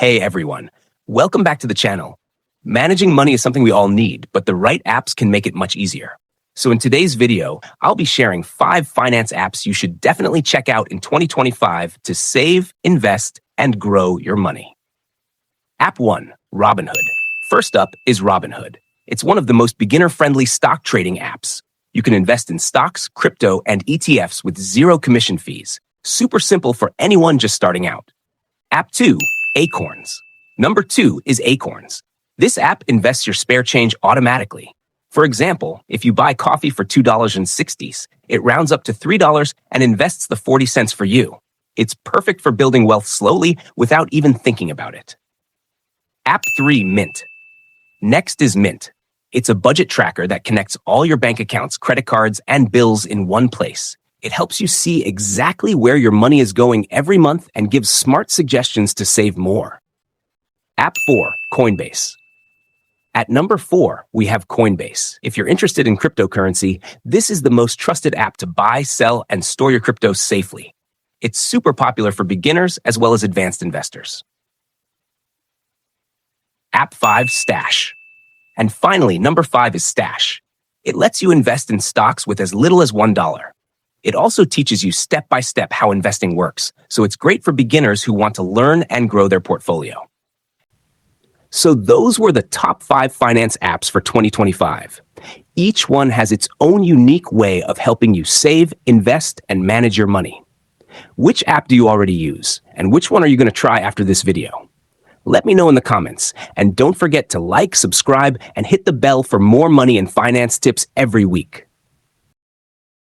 Hey everyone, welcome back to the channel. Managing money is something we all need, but the right apps can make it much easier. So in today's video, I'll be sharing 5 finance apps you should definitely check out in 2025 to save, invest, and grow your money. App 1, Robinhood. First up is Robinhood. It's one of the most beginner-friendly stock trading apps. You can invest in stocks, crypto, and ETFs with zero commission fees. Super simple for anyone just starting out. App 2, Acorns. Number 2 is Acorns. This app invests your spare change automatically. For example, if you buy coffee for $2.60, it rounds up to $3 and invests the 40 cents for you. It's perfect for building wealth slowly without even thinking about it. App 3, Mint. Next is Mint. It's a budget tracker that connects all your bank accounts, credit cards, and bills in one place. It helps you see exactly where your money is going every month and gives smart suggestions to save more. App 4, Coinbase. At number 4, we have Coinbase. If you're interested in cryptocurrency, this is the most trusted app to buy, sell, and store your crypto safely. It's super popular for beginners as well as advanced investors. App 5, Stash. And finally, number 5 is Stash. It lets you invest in stocks with as little as $1. It also teaches you step-by-step how investing works, so it's great for beginners who want to learn and grow their portfolio. So those were the top 5 finance apps for 2025. Each one has its own unique way of helping you save, invest, and manage your money. Which app do you already use, and which one are you going to try after this video? Let me know in the comments, and don't forget to like, subscribe, and hit the bell for more money and finance tips every week.